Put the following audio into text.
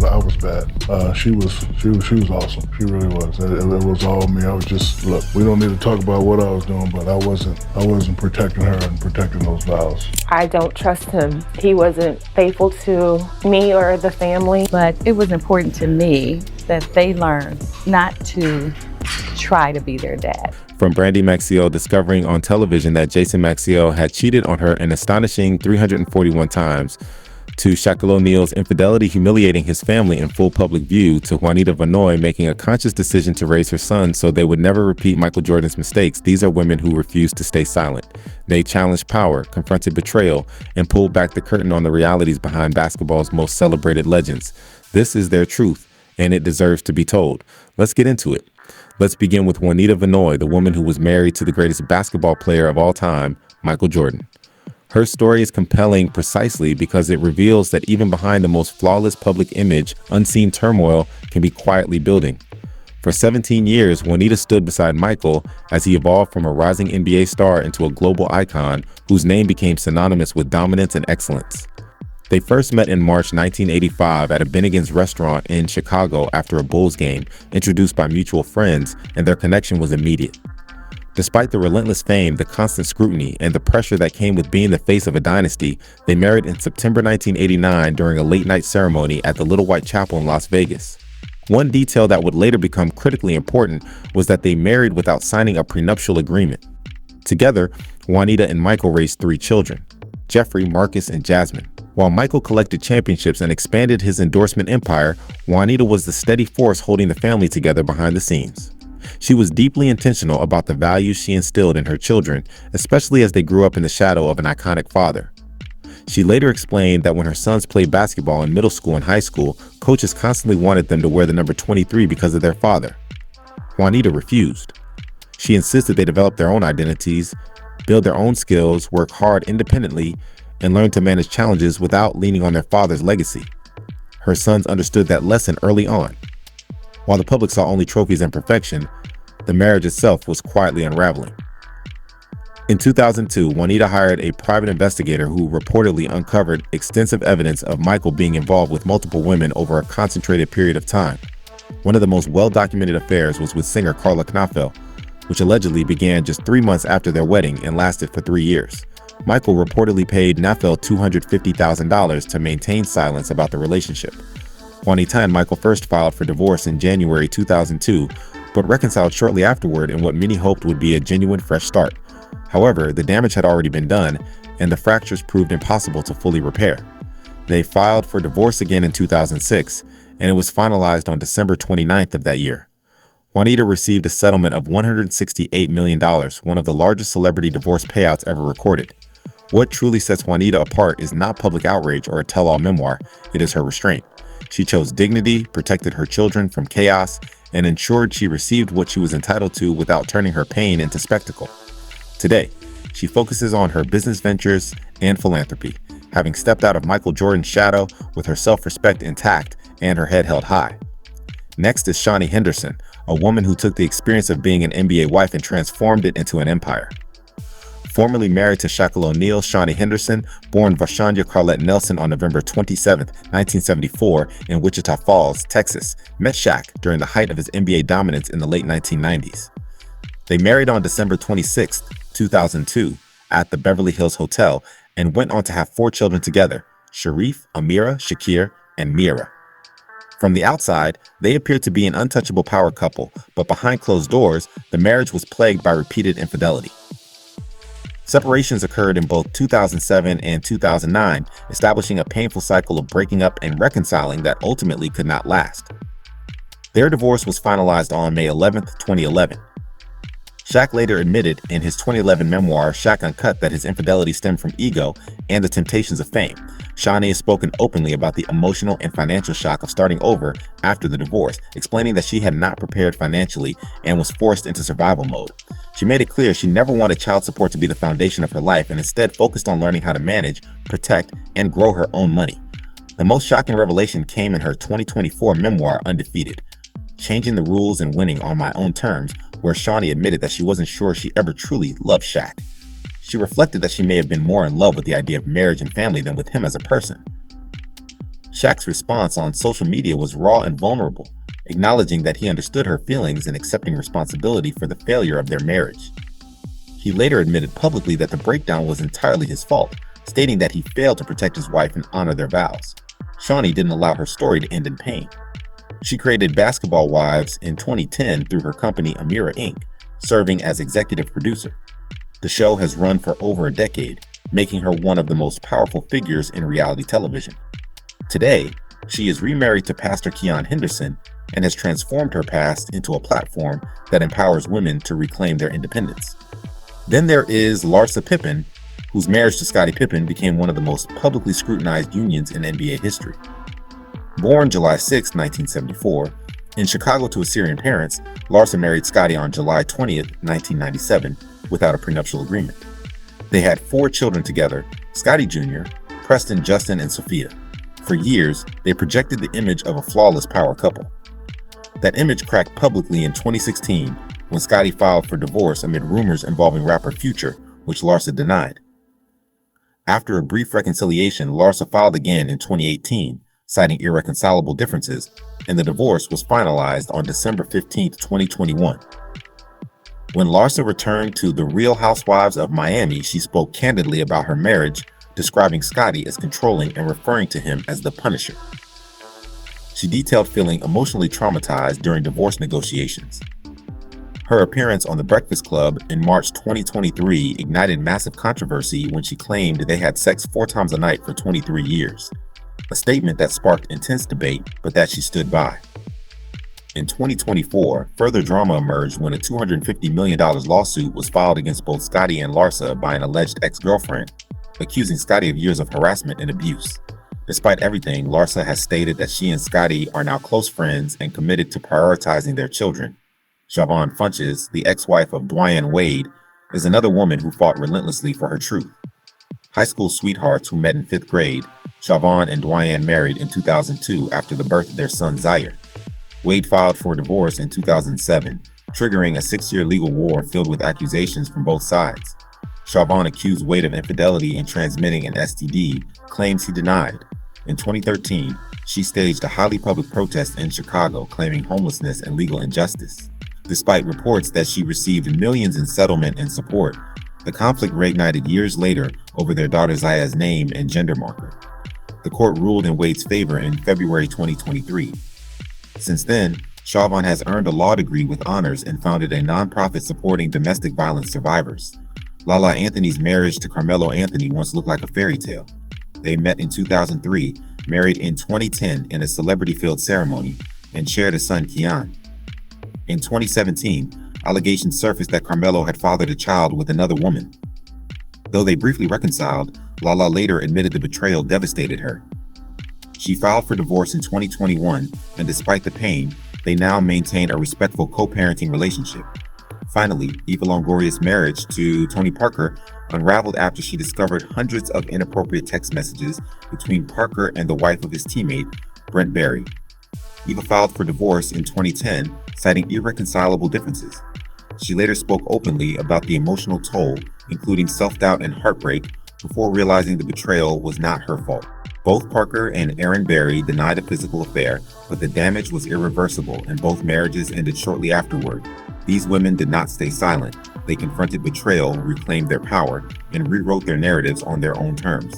but I was bad. She was awesome. She really was. It was all me. I was just, look, we don't need to talk about what I was doing, but I wasn't protecting her and protecting those vows. I don't trust him. He wasn't faithful to me or the family. But it was important to me that they learn not to try to be their dad. From Brandy Maxiell discovering on television that Jason Maxiell had cheated on her an astonishing 341 times, to Shaquille O'Neal's infidelity humiliating his family in full public view, to Juanita Vanoy making a conscious decision to raise her son so they would never repeat Michael Jordan's mistakes, these are women who refused to stay silent. They challenged power, confronted betrayal, and pulled back the curtain on the realities behind basketball's most celebrated legends. This is their truth, and it deserves to be told. Let's get into it. Let's begin with Juanita Vanoy, the woman who was married to the greatest basketball player of all time, Michael Jordan. Her story is compelling precisely because it reveals that even behind the most flawless public image, unseen turmoil can be quietly building. For 17 years, Juanita stood beside Michael as he evolved from a rising NBA star into a global icon whose name became synonymous with dominance and excellence. They first met in March 1985 at a Bennigan's restaurant in Chicago after a Bulls game, introduced by mutual friends, and their connection was immediate. Despite the relentless fame, the constant scrutiny, and the pressure that came with being the face of a dynasty, they married in September 1989 during a late-night ceremony at the Little White Chapel in Las Vegas. One detail that would later become critically important was that they married without signing a prenuptial agreement. Together, Juanita and Michael raised 3 children, Jeffrey, Marcus, and Jasmine. While Michael collected championships and expanded his endorsement empire, Juanita was the steady force holding the family together behind the scenes. She was deeply intentional about the values she instilled in her children, especially as they grew up in the shadow of an iconic father. She later explained that when her sons played basketball in middle school and high school, coaches constantly wanted them to wear the number 23 because of their father. Juanita refused. She insisted they develop their own identities, build their own skills, work hard independently, and learn to manage challenges without leaning on their father's legacy. Her sons understood that lesson early on. While the public saw only trophies and perfection, the marriage itself was quietly unraveling. In 2002, Juanita hired a private investigator who reportedly uncovered extensive evidence of Michael being involved with multiple women over a concentrated period of time. One of the most well-documented affairs was with singer Carla Knafel, which allegedly began just 3 months after their wedding and lasted for 3 years. Michael reportedly paid Knafel $250,000 to maintain silence about the relationship. Juanita and Michael first filed for divorce in January 2002, but reconciled shortly afterward in what many hoped would be a genuine fresh start. However, the damage had already been done, and the fractures proved impossible to fully repair. They filed for divorce again in 2006, and it was finalized on December 29th of that year. Juanita received a settlement of $168 million, one of the largest celebrity divorce payouts ever recorded. What truly sets Juanita apart is not public outrage or a tell-all memoir, it is her restraint. She chose dignity, protected her children from chaos, and ensured she received what she was entitled to without turning her pain into spectacle. Today, she focuses on her business ventures and philanthropy, having stepped out of Michael Jordan's shadow with her self-respect intact and her head held high. Next is Shawnee Henderson, a woman who took the experience of being an NBA wife and transformed it into an empire. Formerly married to Shaquille O'Neal, Shawnee Henderson, born Vashanya Carlette Nelson on November 27, 1974, in Wichita Falls, Texas, met Shaq during the height of his NBA dominance in the late 1990s. They married on December 26, 2002, at the Beverly Hills Hotel and went on to have 4 children together, Sharif, Amira, Shakir, and Mira. From the outside, they appeared to be an untouchable power couple, but behind closed doors, the marriage was plagued by repeated infidelity. Separations occurred in both 2007 and 2009, establishing a painful cycle of breaking up and reconciling that ultimately could not last. Their divorce was finalized on May 11, 2011. Shaq later admitted in his 2011 memoir, Shaq Uncut, that his infidelity stemmed from ego and the temptations of fame. Shawnee has spoken openly about the emotional and financial shock of starting over after the divorce, explaining that she had not prepared financially and was forced into survival mode. She made it clear she never wanted child support to be the foundation of her life and instead focused on learning how to manage, protect, and grow her own money. The most shocking revelation came in her 2024 memoir, Undefeated, Changing the Rules and Winning on My Own Terms, where Shawnee admitted that she wasn't sure she ever truly loved Shaq. She reflected that she may have been more in love with the idea of marriage and family than with him as a person. Shaq's response on social media was raw and vulnerable, acknowledging that he understood her feelings and accepting responsibility for the failure of their marriage. He later admitted publicly that the breakdown was entirely his fault, stating that he failed to protect his wife and honor their vows. Shawnee didn't allow her story to end in pain. She created Basketball Wives in 2010 through her company Amira Inc., serving as executive producer. The show has run for over a decade, making her one of the most powerful figures in reality television. Today, she is remarried to Pastor Keon Henderson and has transformed her past into a platform that empowers women to reclaim their independence. Then there is Larsa Pippen, whose marriage to Scottie Pippen became one of the most publicly scrutinized unions in NBA history. Born July 6, 1974, in Chicago to Assyrian parents, Larsa married Scottie on July 20, 1997, without a prenuptial agreement. They had 4 children together, Scottie Jr., Preston, Justin, and Sophia. For years, they projected the image of a flawless power couple. That image cracked publicly in 2016 when Scottie filed for divorce amid rumors involving rapper Future, which Larsa denied. After a brief reconciliation, Larsa filed again in 2018, citing irreconcilable differences, and the divorce was finalized on December 15, 2021. When Larsa returned to The Real Housewives of Miami, she spoke candidly about her marriage, describing Scottie as controlling and referring to him as the Punisher. She detailed feeling emotionally traumatized during divorce negotiations. Her appearance on The Breakfast Club in March 2023 ignited massive controversy when she claimed they had sex 4 times a night for 23 years, a statement that sparked intense debate, but that she stood by. In 2024, further drama emerged when a $250 million lawsuit was filed against both Scottie and Larsa by an alleged ex-girlfriend, accusing Scottie of years of harassment and abuse. Despite everything, Larsa has stated that she and Scottie are now close friends and committed to prioritizing their children. Siobhan Funches, the ex-wife of Dwyane Wade, is another woman who fought relentlessly for her truth. High school sweethearts who met in 5th grade, Siobhan and Dwyane married in 2002 after the birth of their son Zaire. Wade filed for divorce in 2007, triggering a 6-year legal war filled with accusations from both sides. Siobhan accused Wade of infidelity and transmitting an STD, claims he denied. In 2013, she staged a highly public protest in Chicago claiming homelessness and legal injustice. Despite reports that she received millions in settlement and support, the conflict reignited years later over their daughter Zaya's name and gender marker. The court ruled in Wade's favor in February 2023. Since then, Siobhan has earned a law degree with honors and founded a nonprofit supporting domestic violence survivors. Lala Anthony's marriage to Carmelo Anthony once looked like a fairy tale. They met in 2003, married in 2010 in a celebrity-filled ceremony, and shared a son, Keon. In 2017, allegations surfaced that Carmelo had fathered a child with another woman. Though they briefly reconciled, Lala later admitted the betrayal devastated her. She filed for divorce in 2021, and despite the pain, they now maintain a respectful co-parenting relationship. Finally, Eva Longoria's marriage to Tony Parker unraveled after she discovered hundreds of inappropriate text messages between Parker and the wife of his teammate, Brent Barry. Eva filed for divorce in 2010, citing irreconcilable differences. She later spoke openly about the emotional toll, including self-doubt and heartbreak, before realizing the betrayal was not her fault. Both Parker and Aaron Barry denied a physical affair, but the damage was irreversible and both marriages ended shortly afterward. These women did not stay silent. They confronted betrayal, reclaimed their power, and rewrote their narratives on their own terms.